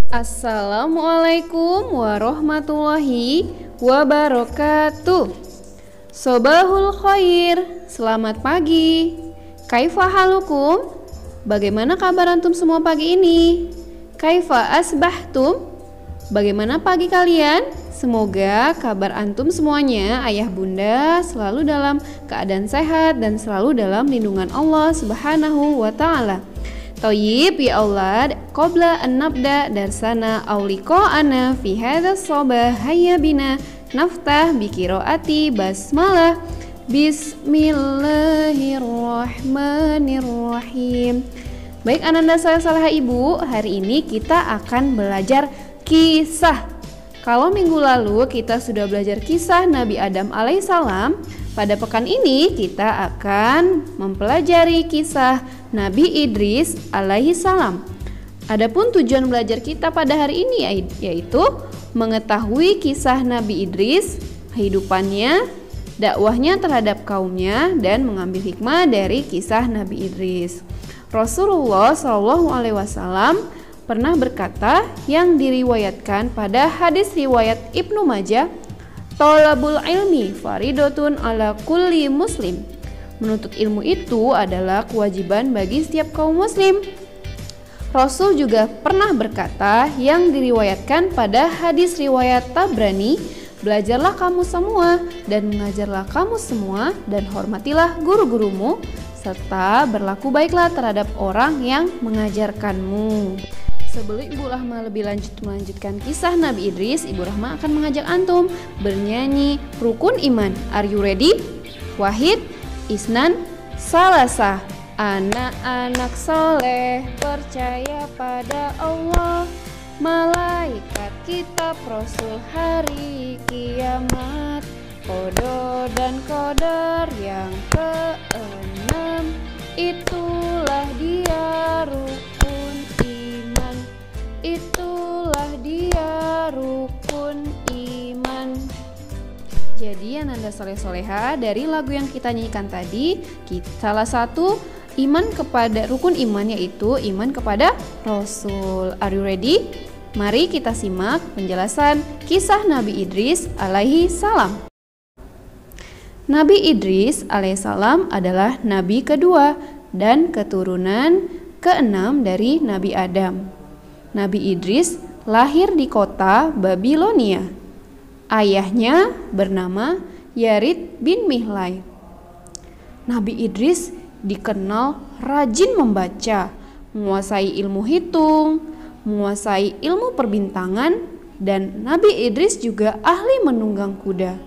Assalamualaikum warahmatullahi wabarakatuh. Sobahul khair, selamat pagi. Kaifa halukum? Bagaimana kabar antum semua pagi ini? Kaifa asbahtum? Bagaimana pagi kalian? Semoga kabar antum semuanya, ayah bunda, selalu dalam keadaan sehat dan selalu dalam lindungan Allah Subhanahu wa ta'ala. Toyib ya Allah, qabla an nabda darsana aw liqa'ana fi hadzal sabah hayya bina naftah bi qiraati basmalah. Bismillahirrahmanirrahim. Baik ananda saya Salihah Ibu, hari ini kita akan belajar kisah. Kalau minggu lalu kita sudah belajar kisah Nabi Adam alaihissalam, pada pekan ini kita akan mempelajari kisah Nabi Idris alaihissalam. Adapun tujuan belajar kita pada hari ini yaitu mengetahui kisah Nabi Idris, kehidupannya, dakwahnya terhadap kaumnya, dan mengambil hikmah dari kisah Nabi Idris. Rasulullah SAW pernah berkata yang diriwayatkan pada hadis riwayat Ibnu Majah, Thalabul ilmi faridotun ala kulli muslim. Menuntut ilmu itu adalah kewajiban bagi setiap kaum muslim. Rasul juga pernah berkata yang diriwayatkan pada hadis riwayat Tabrani, belajarlah kamu semua dan mengajarlah kamu semua dan hormatilah guru-gurumu serta berlaku baiklah terhadap orang yang mengajarkanmu. Sebelum Ibu Rahma lebih melanjutkan kisah Nabi Idris, Ibu Rahma akan mengajak antum bernyanyi rukun iman. Are you ready? Wahid, Isnan, Salasah. Anak-anak soleh percaya pada Allah, malaikat, kitab, rasul, hari kiamat, qada dan qadar yang keenam, itulah dia rukun iman. Itulah dia rukun iman. Jadi ananda soleh-soleha, dari lagu yang kita nyanyikan tadi, salah satu iman kepada rukun iman yaitu iman kepada Rasul. Are you ready? Mari kita simak penjelasan kisah Nabi Idris alaihi salam. Nabi Idris alaihissalam adalah nabi kedua dan keturunan keenam dari Nabi Adam. Nabi Idris lahir di kota Babilonia. Ayahnya bernama Yarid bin Mihlai. Nabi Idris dikenal rajin membaca, menguasai ilmu hitung, menguasai ilmu perbintangan, dan Nabi Idris juga ahli menunggang kuda.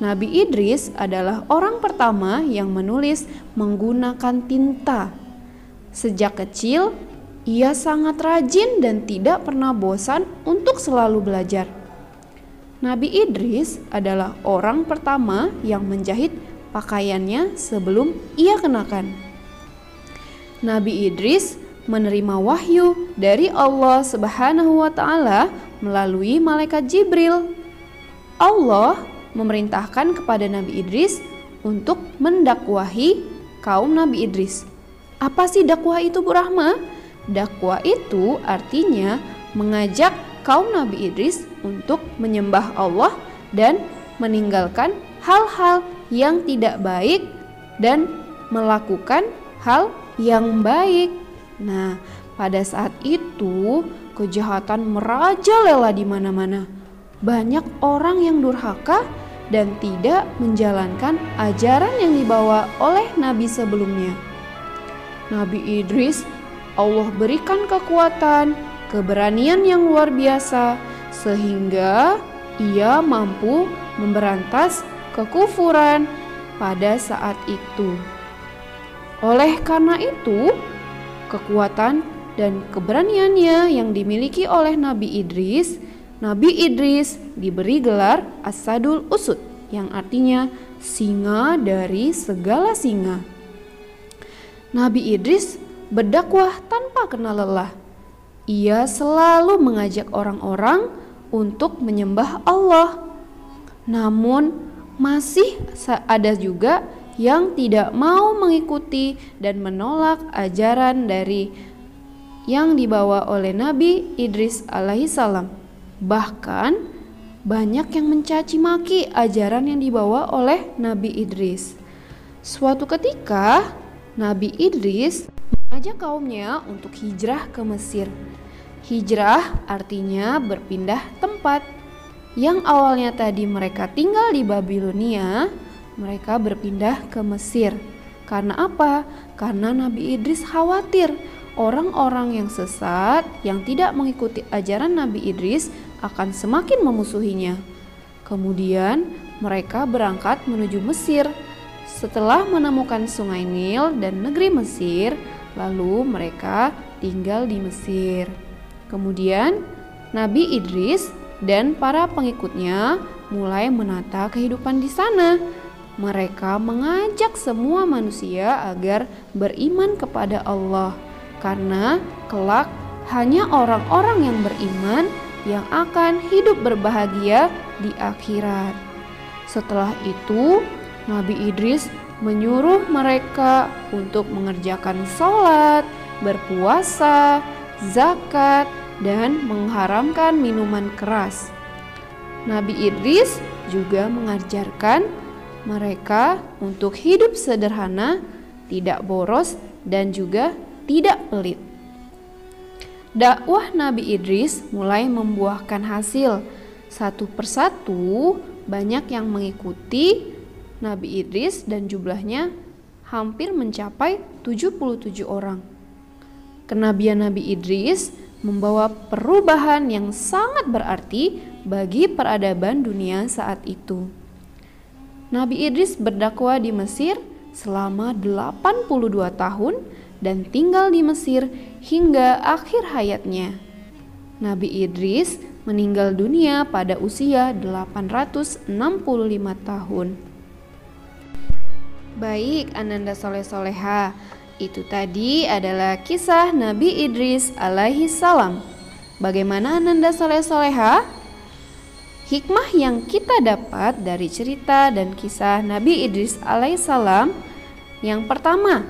Nabi Idris adalah orang pertama yang menulis menggunakan tinta. Sejak kecil, ia sangat rajin dan tidak pernah bosan untuk selalu belajar. Nabi Idris adalah orang pertama yang menjahit pakaiannya sebelum ia kenakan. Nabi Idris menerima wahyu dari Allah Subhanahu wa ta'ala melalui malaikat Jibril. Allah memerintahkan kepada Nabi Idris untuk mendakwahi kaum Nabi Idris. Apa sih dakwah itu, Bu Rahma? Dakwah itu artinya mengajak kaum Nabi Idris untuk menyembah Allah dan meninggalkan hal-hal yang tidak baik dan melakukan hal yang baik. Nah, pada saat itu kejahatan merajalela di mana-mana. Banyak orang yang durhaka dan tidak menjalankan ajaran yang dibawa oleh nabi sebelumnya. Nabi Idris, Allah berikan kekuatan, keberanian yang luar biasa sehingga ia mampu memberantas kekufuran pada saat itu. Oleh karena itu, kekuatan dan keberaniannya yang dimiliki oleh Nabi Idris diberi gelar Asadul Usud, yang artinya singa dari segala singa. Nabi Idris berdakwah tanpa kenal lelah. Ia selalu mengajak orang-orang untuk menyembah Allah. Namun masih ada juga yang tidak mau mengikuti dan menolak ajaran dari yang dibawa oleh Nabi Idris alaihissalam. Bahkan banyak yang mencaci maki ajaran yang dibawa oleh Nabi Idris. Suatu ketika Nabi Idris mengajak kaumnya untuk hijrah ke Mesir. Hijrah artinya berpindah tempat. Yang awalnya tadi mereka tinggal di Babilonia, mereka berpindah ke Mesir. Karena apa? Karena Nabi Idris khawatir orang-orang yang sesat yang tidak mengikuti ajaran Nabi Idris akan semakin memusuhinya. Kemudian mereka berangkat menuju Mesir. Setelah menemukan Sungai Nil dan negeri Mesir, lalu mereka tinggal di Mesir. Kemudian Nabi Idris dan para pengikutnya mulai menata kehidupan di sana. Mereka mengajak semua manusia agar beriman kepada Allah, karena kelak hanya orang-orang yang beriman yang akan hidup berbahagia di akhirat. Setelah itu, Nabi Idris menyuruh mereka untuk mengerjakan sholat, berpuasa, zakat, dan mengharamkan minuman keras. Nabi Idris juga mengajarkan mereka untuk hidup sederhana, tidak boros, dan juga tidak pelit. Dakwah Nabi Idris mulai membuahkan hasil. Satu persatu banyak yang mengikuti Nabi Idris dan jumlahnya hampir mencapai 77 orang. Kenabian Nabi Idris membawa perubahan yang sangat berarti bagi peradaban dunia saat itu. Nabi Idris berdakwah di Mesir selama 82 tahun dan tinggal di Mesir hingga akhir hayatnya. Nabi Idris meninggal dunia pada usia 865 tahun. Baik Ananda Soleh-Soleha, itu tadi adalah kisah Nabi Idris alaihi salam. Bagaimana Ananda Soleh-Soleha? Hikmah yang kita dapat dari cerita dan kisah Nabi Idris alaihi salam. Yang pertama,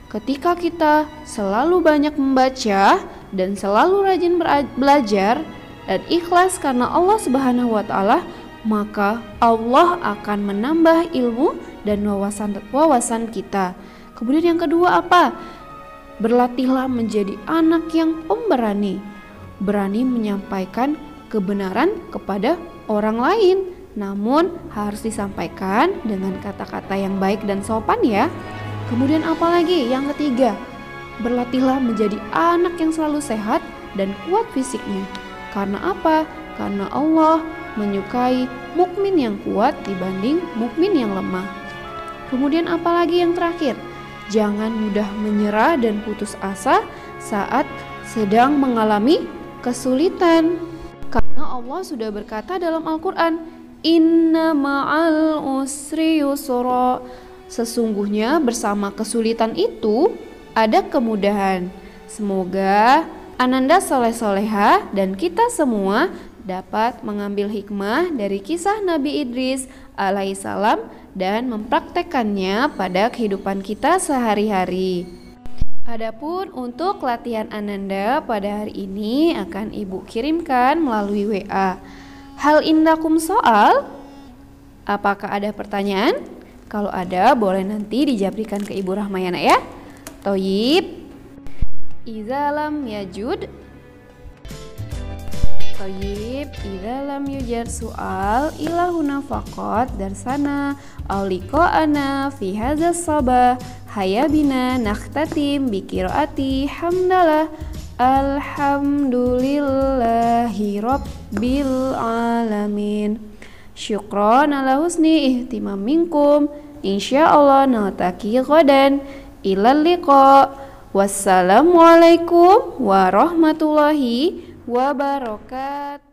ketika kita selalu banyak membaca dan selalu rajin belajar dan ikhlas karena Allah Subhanahu wa taala, maka Allah akan menambah ilmu dan wawasan kita. Kemudian yang kedua apa? Berlatihlah menjadi anak yang pemberani, berani menyampaikan kebenaran kepada orang lain, namun harus disampaikan dengan kata-kata yang baik dan sopan ya. Kemudian apa lagi? Yang ketiga, berlatihlah menjadi anak yang selalu sehat dan kuat fisiknya. Karena apa? Karena Allah menyukai mukmin yang kuat dibanding mukmin yang lemah. Kemudian apa lagi yang terakhir? Jangan mudah menyerah dan putus asa saat sedang mengalami kesulitan. Karena Allah sudah berkata dalam Al-Quran, Inna ma'al usri yusra. Sesungguhnya bersama kesulitan itu ada kemudahan. Semoga Ananda Soleh-Soleha dan kita semua dapat mengambil hikmah dari kisah Nabi Idris alaihissalam dan mempraktekannya pada kehidupan kita sehari-hari. Adapun untuk latihan Ananda pada hari ini akan Ibu kirimkan melalui WA. Hal indakum soal? Apakah ada pertanyaan? Kalau ada boleh nanti dijabrikan ke Ibu Rahmayana ya. Toyib. Iza lam yajud. Toyib. Iza lam yujar soal ilahuna faqat darsana auliqa'ana fi hadzal sabah. Hayya bina nakhtatim biqiraati hamdalah alhamdulillahi rabbil alamin. Syukran ala husni ihtimam minkum. Insyaallah naltaqi ghadan. Ilal liqa. Wassalamualaikum warahmatullahi wabarakatuh.